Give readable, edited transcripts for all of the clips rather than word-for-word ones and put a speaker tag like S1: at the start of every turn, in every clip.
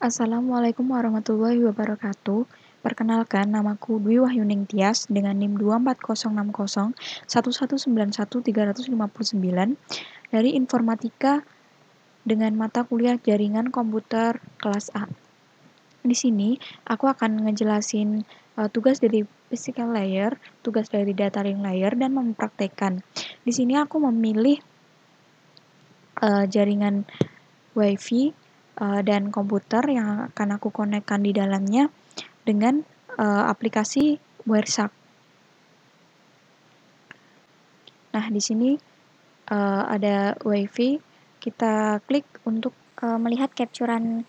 S1: Assalamualaikum warahmatullahi wabarakatuh. Perkenalkan, namaku Dwi Wahyuning Tias dengan NIM 24060 1191 359 dari Informatika dengan mata kuliah Jaringan Komputer kelas A. Di sini aku akan ngejelasin tugas dari physical layer, tugas dari data link layer, dan mempraktekkan. Di sini aku memilih jaringan WiFi dan komputer yang akan aku konekkan di dalamnya dengan aplikasi Wireshark. Nah, di sini ada WiFi. Kita klik untuk
S2: melihat capturean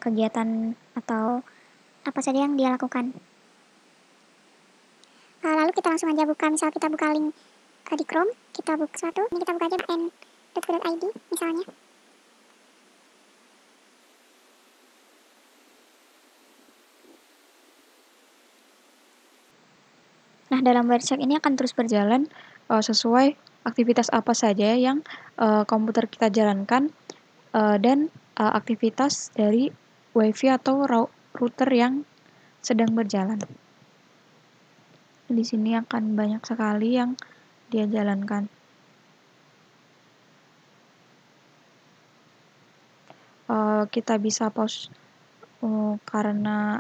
S2: kegiatan atau apa saja yang dia lakukan. Lalu kita langsung aja buka, misal kita buka link di Chrome, kita buka suatu, ini kita buka aja n.co.id misalnya.
S1: Nah, dalam Wireshark ini akan terus berjalan sesuai aktivitas apa saja yang komputer kita jalankan dan aktivitas dari WiFi atau router yang sedang berjalan. Di sini akan banyak sekali yang dia jalankan. Kita bisa pause karena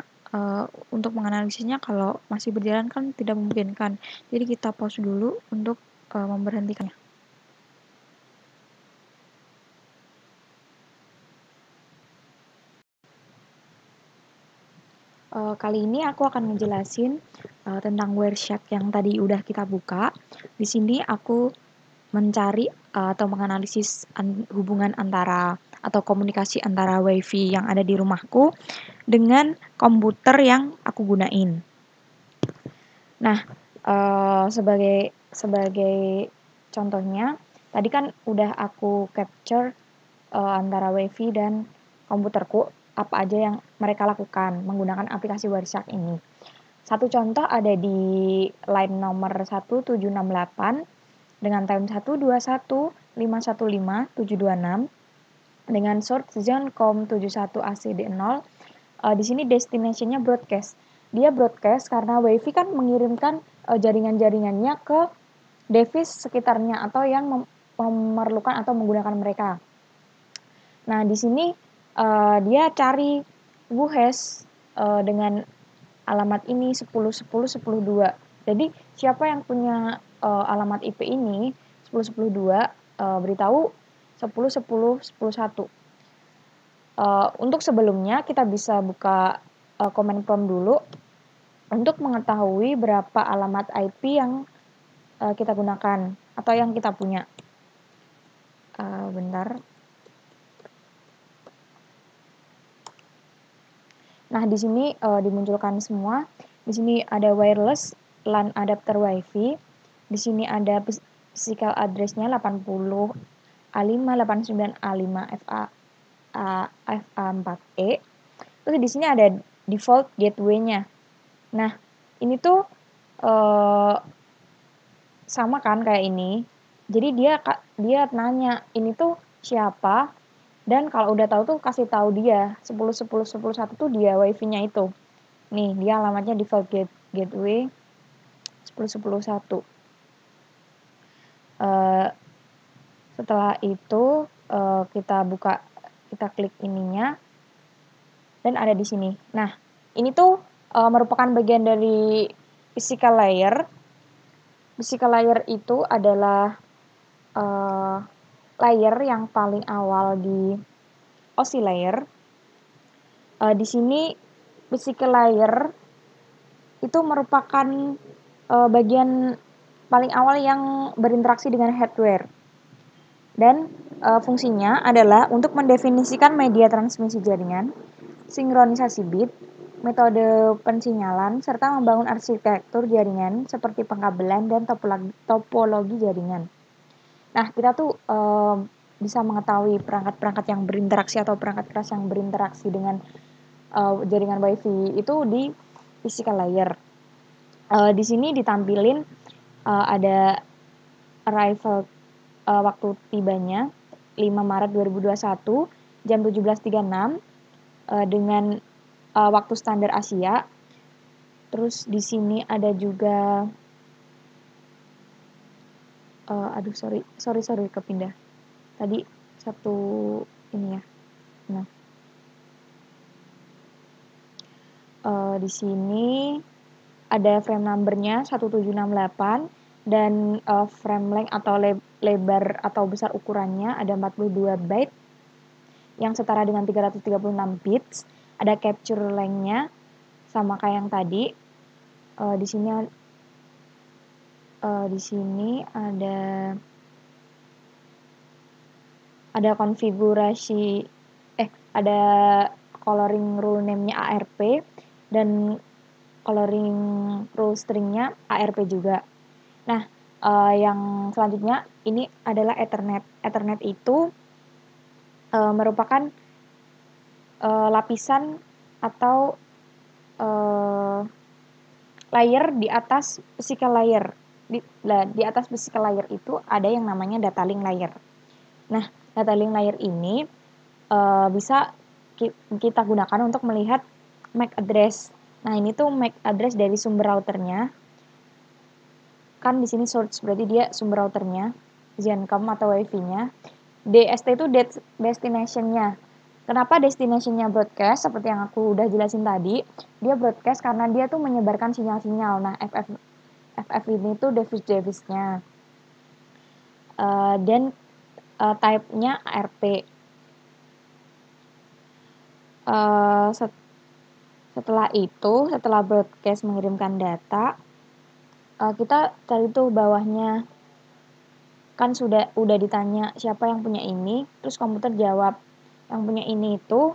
S1: untuk menganalisisnya kalau masih berjalan kan tidak memungkinkan. Jadi kita pause dulu untuk memberhentikannya. Kali ini aku akan ngejelasin tentang Wireshark yang tadi udah kita buka. Di sini aku mencari atau menganalisis hubungan antara atau komunikasi antara WiFi yang ada di rumahku dengan komputer yang aku gunain. Nah, sebagai contohnya, tadi kan udah aku capture antara WiFi dan komputerku apa aja yang mereka lakukan menggunakan aplikasi Wireshark ini. Satu contoh ada di line nomor 1768 dengan time 121515726 dengan source zone COM71ACD0. Di sini destination-nya broadcast. Dia broadcast karena WiFi kan mengirimkan jaringan-jaringannya ke device sekitarnya atau yang memerlukan atau menggunakan mereka. Nah, di sini dia cari WhoHash dengan alamat ini 10.10.10.2. Jadi siapa yang punya alamat IP ini 10.10.2 beritahu 10.10.10.1. Untuk sebelumnya kita bisa buka command prompt dulu untuk mengetahui berapa alamat IP yang kita gunakan atau yang kita punya. Bentar. Nah, di sini dimunculkan semua. Di sini ada wireless LAN adapter WiFi. Di sini ada physical address-nya 80 A5 89 A5 FA4E. Terus di sini ada default gateway-nya. Nah, ini tuh sama kan kayak ini. Jadi dia nanya, ini tuh siapa? Dan kalau udah tahu tuh kasih tahu dia 10.10.10.1 tuh dia WiFi-nya itu. Nih, dia alamatnya default gateway 10.10.1. Setelah itu kita klik ininya dan ada di sini. Nah, ini tuh merupakan bagian dari physical layer. Physical layer itu adalah layer yang paling awal di OSI layer. Di sini physical layer itu merupakan bagian paling awal yang berinteraksi dengan hardware. Dan fungsinya adalah untuk mendefinisikan media transmisi jaringan, sinkronisasi bit, metode pensinyalan, serta membangun arsitektur jaringan seperti pengkabelan dan topologi jaringan. Nah, kita tuh bisa mengetahui perangkat-perangkat yang berinteraksi atau perangkat keras yang berinteraksi dengan jaringan WiFi itu di physical layer. Di sini ditampilin ada arrival waktu tibanya 5 Maret 2021 jam 17.36 dengan waktu standar Asia. Terus di sini ada juga sorry kepindah. Tadi satu ini ya. Nah, di sini ada frame numbernya 1768 dan frame length atau lebar atau besar ukurannya ada 42 byte yang setara dengan 336 bits. Ada capture length-nya sama kayak yang tadi. Di sini ada konfigurasi ada coloring rule name-nya ARP dan coloring rule string-nya ARP juga. Nah, yang selanjutnya ini adalah Ethernet. Ethernet itu merupakan lapisan atau layer di atas physical layer. Di atas physical layer itu ada yang namanya data link layer. Nah, data link layer ini bisa kita gunakan untuk melihat MAC address. Nah, ini tuh MAC address dari sumber routernya. Kan di sini source, berarti dia sumber routernya, Zencom atau WiFi-nya. DST itu destination-nya. Kenapa destination-nya broadcast? Seperti yang aku udah jelasin tadi, dia broadcast karena dia tuh menyebarkan sinyal-sinyal. Nah, FF ini tuh device-nya. Dan type-nya ARP. Setelah broadcast mengirimkan data, kita cari tuh bawahnya. Kan udah ditanya siapa yang punya ini, terus komputer jawab yang punya ini itu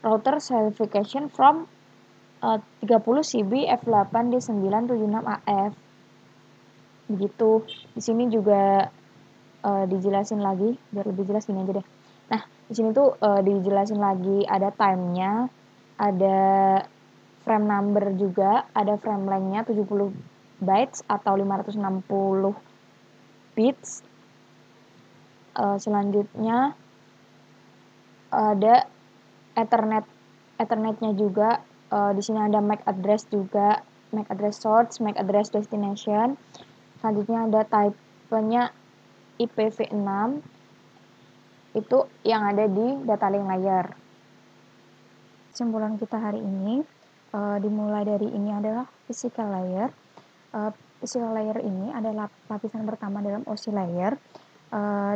S1: router certification from 30 CB F8 D976AF. Begitu. Di sini juga dijelasin lagi, biar lebih jelas gini aja deh. Nah, di sini tuh dijelasin lagi ada time-nya, ada frame number juga, ada frame length-nya 70 bytes atau 560 bits. Selanjutnya ada Ethernet-nya juga. Di sini ada MAC address juga, MAC address source, MAC address destination. Selanjutnya ada type-nya IPv6. Itu yang ada di data link layer. Kesimpulan kita hari ini dimulai dari ini adalah physical layer. Physical layer ini adalah lapisan pertama dalam OSI layer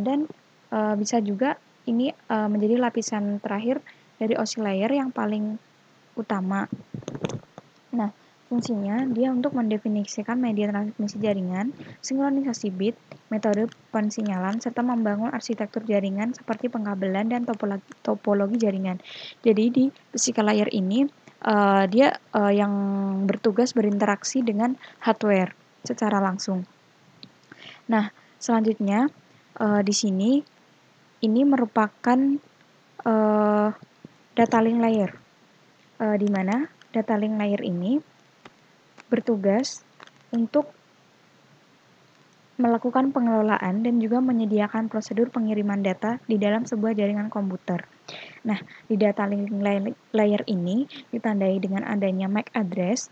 S1: dan bisa juga ini menjadi lapisan terakhir dari OSI layer yang paling utama. Nah, fungsinya dia untuk mendefinisikan media transmisi jaringan, sinkronisasi bit, metode pensinyalan, serta membangun arsitektur jaringan seperti pengkabelan dan topologi jaringan. Jadi di physical layer ini dia yang bertugas berinteraksi dengan hardware secara langsung. Nah, selanjutnya di sini ini merupakan data link layer, di mana data link layer ini bertugas untuk melakukan pengelolaan dan juga menyediakan prosedur pengiriman data di dalam sebuah jaringan komputer. Nah, di data link layer ini ditandai dengan adanya MAC address,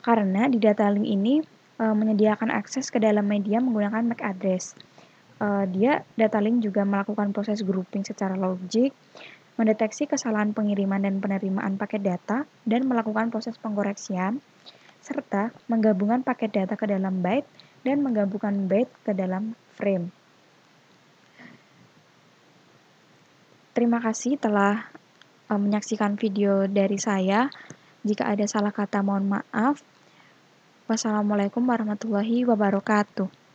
S1: karena di data link ini menyediakan akses ke dalam media menggunakan MAC address. Data link juga melakukan proses grouping secara logik, mendeteksi kesalahan pengiriman dan penerimaan paket data, dan melakukan proses pengkoreksian, serta menggabungkan paket data ke dalam byte dan menggabungkan byte ke dalam frame. Terima kasih telah menyaksikan video dari saya. Jika ada salah kata mohon maaf. Wassalamualaikum warahmatullahi wabarakatuh.